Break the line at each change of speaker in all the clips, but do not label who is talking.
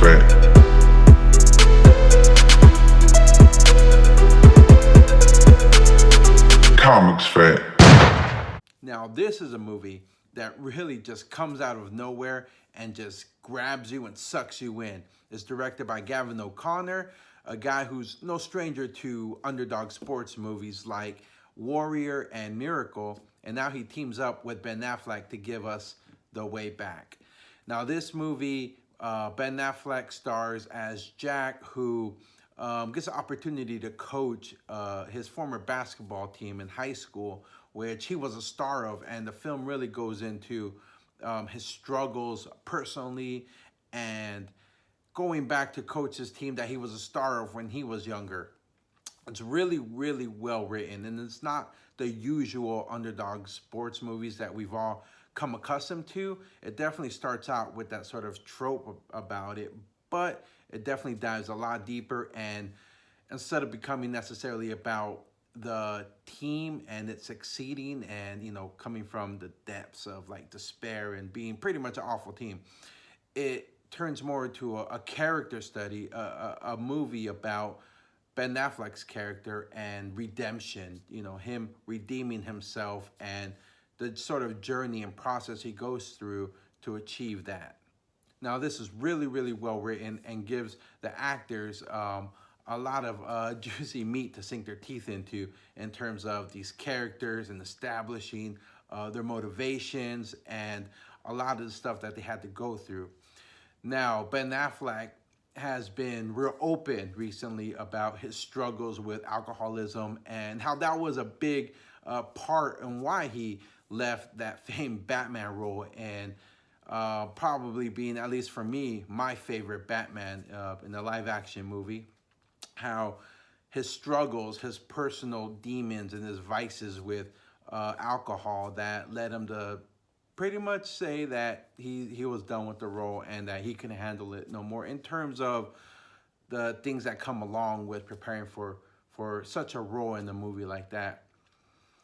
Vet. Comix Vet.
Now, this is a movie that really just comes out of nowhere and just grabs you and sucks you in. It's directed by Gavin O'Connor, a guy who's no stranger to underdog sports movies like Warrior and Miracle, and now he teams up with Ben Affleck to give us The Way Back. Now, this movie, Ben Affleck stars as Jack, who gets an opportunity to coach his former basketball team in high school, which he was a star of, and the film really goes into his struggles personally and going back to coach his team that he was a star of when he was younger. It's really, really well written, and it's not the usual underdog sports movies that we've all come accustomed to. It definitely starts out with that sort of trope about it, but it definitely dives a lot deeper, and instead of becoming necessarily about the team and it succeeding and, you know, coming from the depths of like despair and being pretty much an awful team, it turns more into a character study, a movie about Ben Affleck's character and redemption, you know, him redeeming himself and the sort of journey and process he goes through to achieve that. Now, this is really, really well written and gives the actors a lot of juicy meat to sink their teeth into in terms of these characters and establishing their motivations and a lot of the stuff that they had to go through. Now, Ben Affleck has been real open recently about his struggles with alcoholism and how that was a big part in why he left that famed Batman role, and probably being, at least for me, my favorite Batman in the live action movie. How his struggles, his personal demons and his vices with alcohol that led him to pretty much say that he was done with the role and that he couldn't handle it no more in terms of the things that come along with preparing for such a role in a movie like that.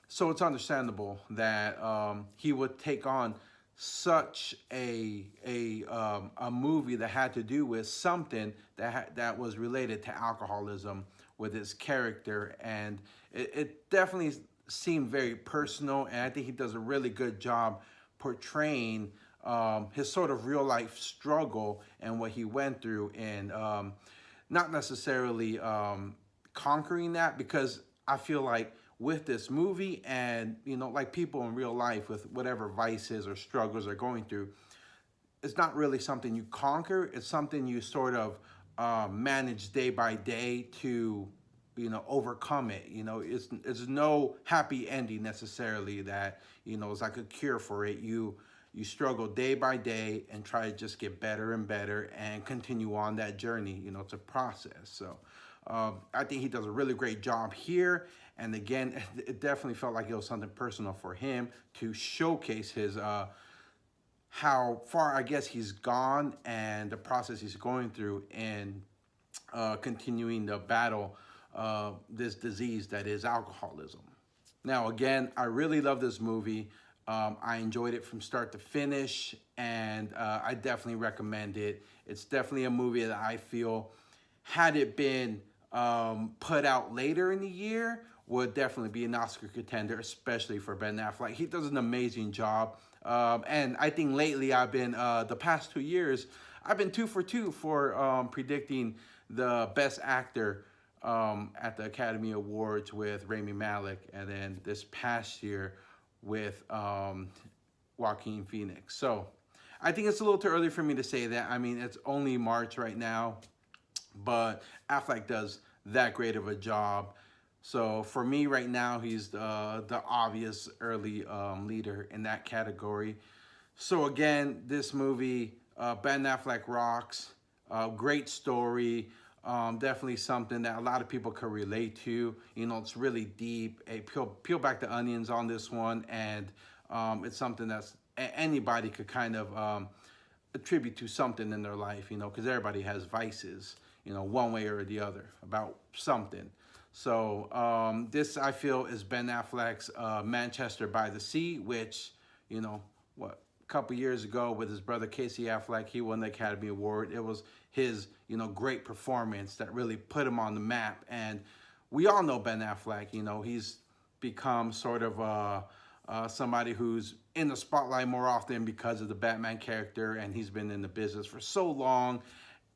So it's understandable that he would take on such a movie that had to do with something that was related to alcoholism with his character, and it definitely seemed very personal, and I think he does a really good job portraying his sort of real life struggle and what he went through, and not necessarily conquering that, because I feel like with this movie and, you know, like people in real life with whatever vices or struggles they're going through, it's not really something you conquer. It's something you sort of manage day by day to, you know, overcome it. You know, it's no happy ending necessarily that, you know, it's like a cure for it. You struggle day by day and try to just get better and better and continue on that journey. You know, it's a process. So I think he does a really great job here. And again, it definitely felt like it was something personal for him to showcase his how far, I guess, he's gone and the process he's going through in continuing to battle this disease that is alcoholism. Now, again, I really love this movie. I enjoyed it from start to finish, and I definitely recommend it. It's definitely a movie that I feel, had it been put out later in the year, would definitely be an Oscar contender, especially for Ben Affleck. He does an amazing job. And I think lately I've been, the past 2 years, I've been 2 for 2 for predicting the best actor at the Academy Awards with Rami Malek, and then this past year with Joaquin Phoenix. So I think it's a little too early for me to say that. I mean, it's only March right now, but Affleck does that great of a job. So for me right now, he's the obvious early leader in that category. So again, this movie, Ben Affleck rocks. Great story. Definitely something that a lot of people can relate to. You know, it's really deep. Peel back the onions on this one, and it's something that's anybody could kind of attribute to something in their life, you know, because everybody has vices, you know, one way or the other about something. So this, I feel, is Ben Affleck's Manchester by the Sea, which, you know, what, couple years ago with his brother Casey Affleck. He won the Academy Award. It was his, great performance that really put him on the map. And we all know Ben Affleck. He's become sort of somebody who's in the spotlight more often because of the Batman character, and he's been in the business for so long.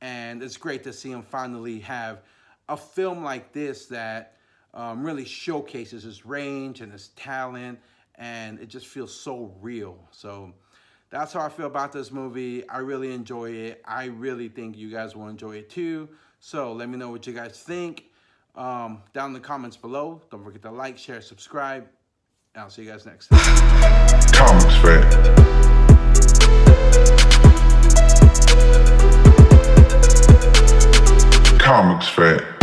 And it's great to see him finally have a film like this that really showcases his range and his talent, and it just feels so real. So that's how I feel about this movie. I really enjoy it. I really think you guys will enjoy it too. So let me know what you guys think down in the comments below. Don't forget to like, share, subscribe, and I'll see you guys next time.
Comix Fact. Comix Fact.